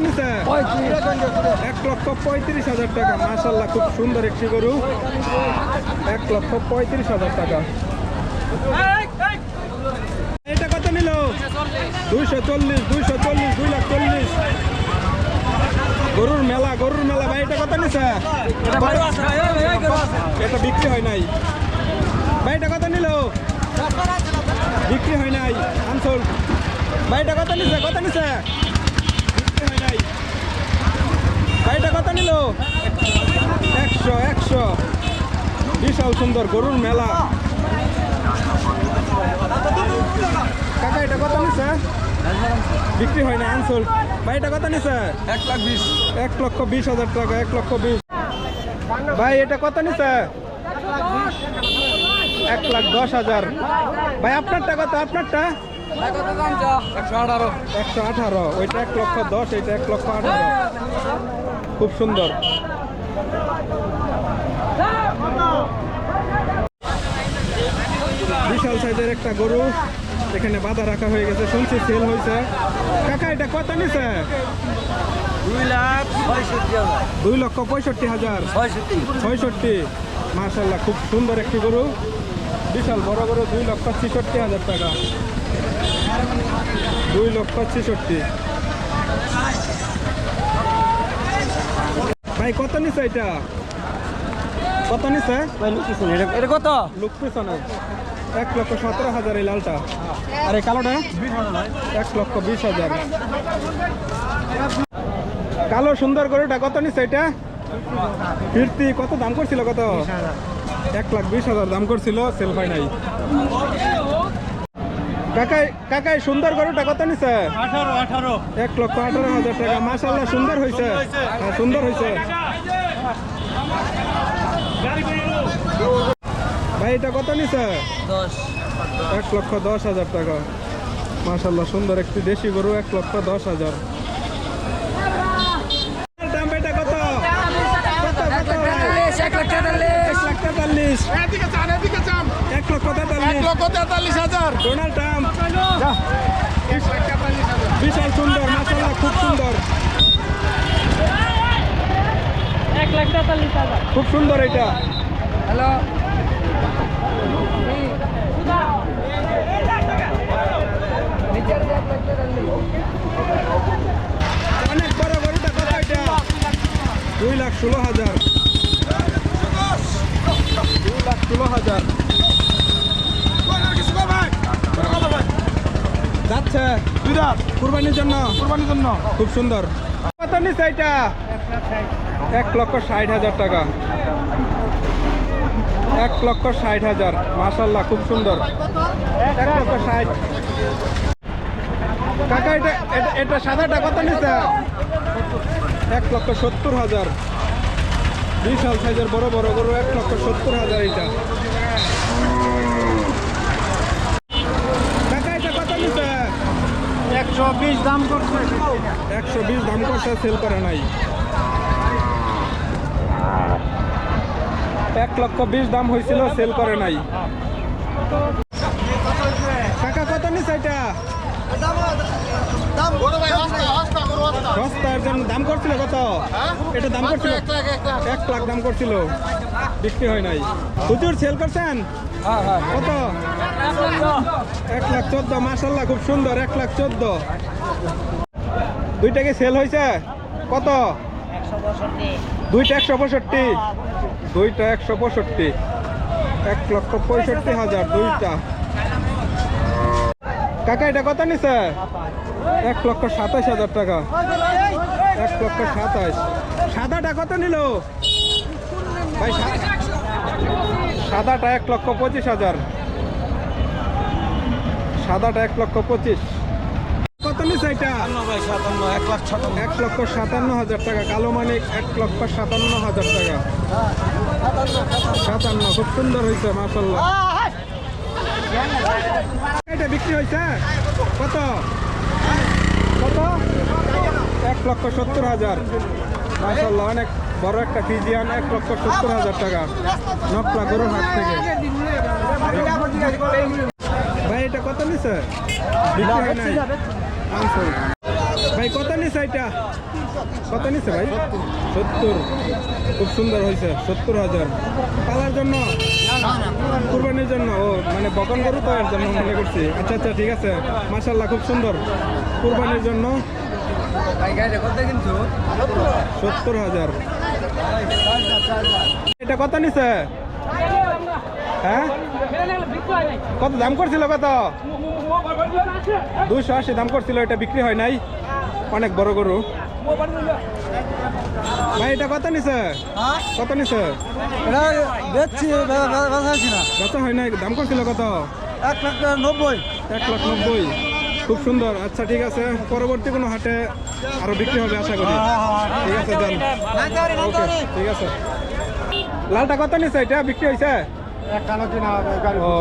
নিছে? 1,35,000 টাকা। মাশাআল্লাহ খুব সুন্দর একটি গরু, 1,35,000 টাকা। এটা কত নিল? 240, 2,40,000। গরুর মেলা ভাই। এটা কত নিছে? এটা বিক্রি হয় নাই ভাই। এটা কত নিল? বিক্রি হয় নাই, আনসোল্ড ভাই। এটা কত নিছে? বিক্রি হয় নাই ভাই। এটা কত নিল? 100। বিশাল সুন্দর গরুর মেলা। কাকা এটা কত নিছে? বিক্রি হয় না, আনসোল্ড ভাই। এটা কত নিছে? 1,20,000 টাকা। 1,20,000 ভাই। এটা কত নিছে? 1,10,000 ভাই। আপনারটা কত? আপনারটা 118। ওইটা 1,10,000, এটা 1,18,000। খুব সুন্দর। বিশাল সাইজের একটা গরু এখানে বাঁধা রাখা হয়ে গেছে, শুনছি সেল হয়েছে। কাকা এটা কত নিছে? 2,65,000। 66। মাশাআল্লাহ খুব সুন্দর একটি গরু, বিশাল বড় গরু। 2,66,000 টাকা। 2,66,000 ভাই। কত নিছে এটা? কত নিছে? এটা কত? লুক পিছনে 1,17,000 এই লালটা। আর এই কালোটা 1,20,000। কালো সুন্দর গরুটা কত নিচ্ছে? এটা ফিরতি কত দাম করছিল? কত? 1,20,000 দাম করছিল, সেল হয় নাই। কাকাই সুন্দর গরুটা কত নিচ্ছে? 1,18,000 টাকা। মাশাআল্লাহ সুন্দর হয়েছে। হ্যাঁ, সুন্দর হয়েছে ভাই। এটা কত নিচ্ছে? 1,10,000 টাকা। মাশাআল্লাহ সুন্দর একটি দেশি গরু, 1,10,000। দাম এটা কত? 1,43,000। 1,43,000 ডোনাল্ড ট্রাম্প। বিশাল সুন্দর, মাশাআল্লাহ খুব সুন্দর। 1,43,000 খুব সুন্দর এটা। হ্যালো। অনেক বড় গরুটা কত এটা? 2,16,000। 2,16,000 যাচ্ছে কুরবানির জন্য। খুব সুন্দর। কত নিচ্ছে এটা? 1,60,000 টাকা। 1,60,000। মাশাআল্লাহ খুব সুন্দর। 1,60,000 কাকা। এটা সাদাটা কত নিচ্ছে? 1,70,000। বিশাল সাইজের বড় বড় গরু, 1,70,000 এটা। কাকা এটা কত নিচ্ছে? 120 দাম করছে। 120 দাম করছে, সেল করে নাই। 1,20,000 দাম হয়েছিল, সেল করে নাই। কাকা কত নিচ্ছে এটা? দাম করছিল কত? এটা দাম করছিল 1,00,000 দাম করছিল, বিক্রি হয় নাই। হুজুর সেল করছেন কত? 1,14,000। মাশাআল্লাহ খুব সুন্দর, 1,14,000। দুইটা কি সেল হয়েছে? কত? দুইটা 165। দুইটা 165। 1,65,000 দুইটা। কাকা এটা কত নিছে? 1,27,000 টাকা। 1,27,000। সাদাটা কত নিল ভাই? সাদাটা 1,25,000। সাদাটা 1,25,000। কত নিছে এটা? 1,57,000 টাকা। কালো মানিক 1,57,000 টাকা। 57। খুব সুন্দর হয়েছে, মাশাআল্লাহ। এটা বিক্রি হয়েছে কত? কত? 1,70,000। মাশাআল্লাহ অনেক বড় একটা ফিজিয়ান, 1,70,000 টাকা। নকলা গরুর হাট থেকে। ভাই এটা কত নিছে? বিক্রি হয় নাই। ভাই কত নিছে এটা? কত নিছে ভাই? 70। খুব সুন্দর হয়েছে, 70,000। পালার জন্য, কুরবানির জন্য? ও মানে বকন গরু তো, এর জন্য মনে করছি। আচ্ছা আচ্ছা, ঠিক আছে, মাশাআল্লাহ, খুব সুন্দর। কুরবানির জন্য 70,000। এটা কত নিছে? হ্যাঁ, কত দাম করছিল? কত? 280 দাম করছিল, এটা বিক্রি হয় নাই। অনেক বড় গরু। ভাই এটা কত নিছে? কত নিছে? কত হয় নাই? দাম করছিল কত? 1,90,000। 1,90,000। খুব সুন্দর। আচ্ছা ঠিক আছে, পরবর্তী কোনো হাটে আরো বিক্রি হবে আশা করি। ঠিক আছে, দেন। ওকে, ঠিক আছে। লালটা কত নিছে? এটা বিক্রি হয়েছে? ও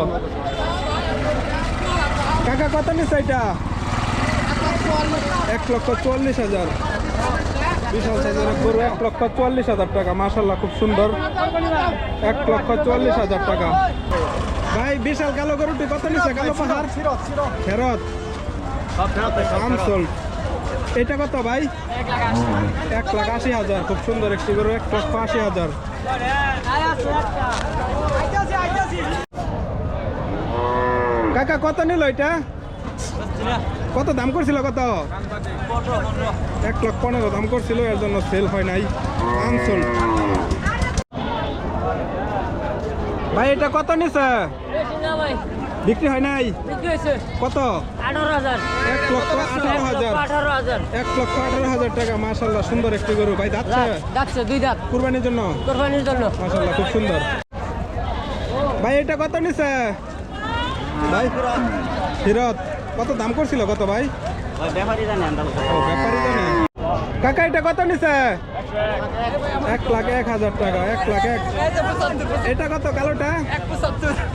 কাকা, কত নিছে এটা? 1,40,000। বিশাল সাইজের গরু, 1,40,000 টাকা। মাশাআল্লাহ, খুব সুন্দর। 1,40,000 টাকা। ভাই বিশাল কালো গরুটি কত নিছে? কালো পাহাড় ফেরত, আনসোল্ড। এটা কত ভাই? 1,80,000। খুব সুন্দর একটি গরু, 1,80,000। কাকা কত নিল এটা? কত দাম করছিল? কত? 1,15,000 দাম করছিল, এর জন্য সেল হয় নাই, আনসোল্ড। ভাই এটা কত নিছে? বিক্রি হয় নাই? কত? 1,18,000। 1,18,000 টাকা। মাশাআল্লাহ, সুন্দর একটি গরু। ভাই যাচ্ছে 2 দাঁত। কুরবানির জন্য? মাশাআল্লাহ, খুব সুন্দর। ভাই এটা কত নিছে? ভাই ফিরত। কত দাম করছিল? কত ভাই? ব্যাপারী জানে। কাকা এটা কত নিছে? 1,01,000 টাকা। 1,01,000। এটা কত কালোটা?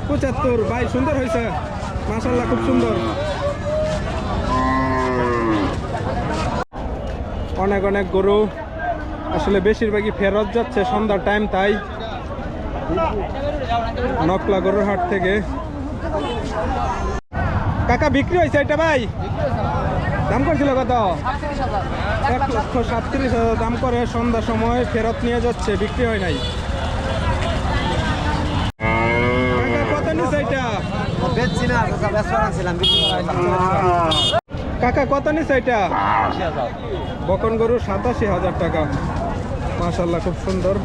75। ভাই সুন্দর হয়েছে, মাশাআল্লাহ, খুব সুন্দর। অনেক অনেক গরু, আসলে বেশিরভাগই ফেরত যাচ্ছে সন্ধ্যার টাইম, তাই নকলা গরুর হাট থেকে। কাকা বিক্রি হয়েছে এটা? ভাই দাম করছিল কত? 1,37,000 দাম করে, সন্ধ্যার সময় ফেরত নিয়ে যাচ্ছে, বিক্রি হয় নাই। কাকা কত নিছে এটা? কাকা কত নিছে এটা? বকন গরু 87,000 টাকা। মাশাআল্লাহ, খুব সুন্দর।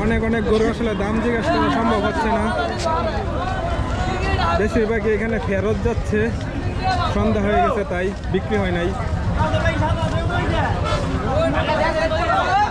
অনেক অনেক গরু, আসলে দাম জিজ্ঞাসা করা সম্ভব হচ্ছে না, বেশিরভাগই এখানে ফেরত যাচ্ছে, সন্ধ্যা হয়ে গেছে তাই বিক্রি হয় নাই।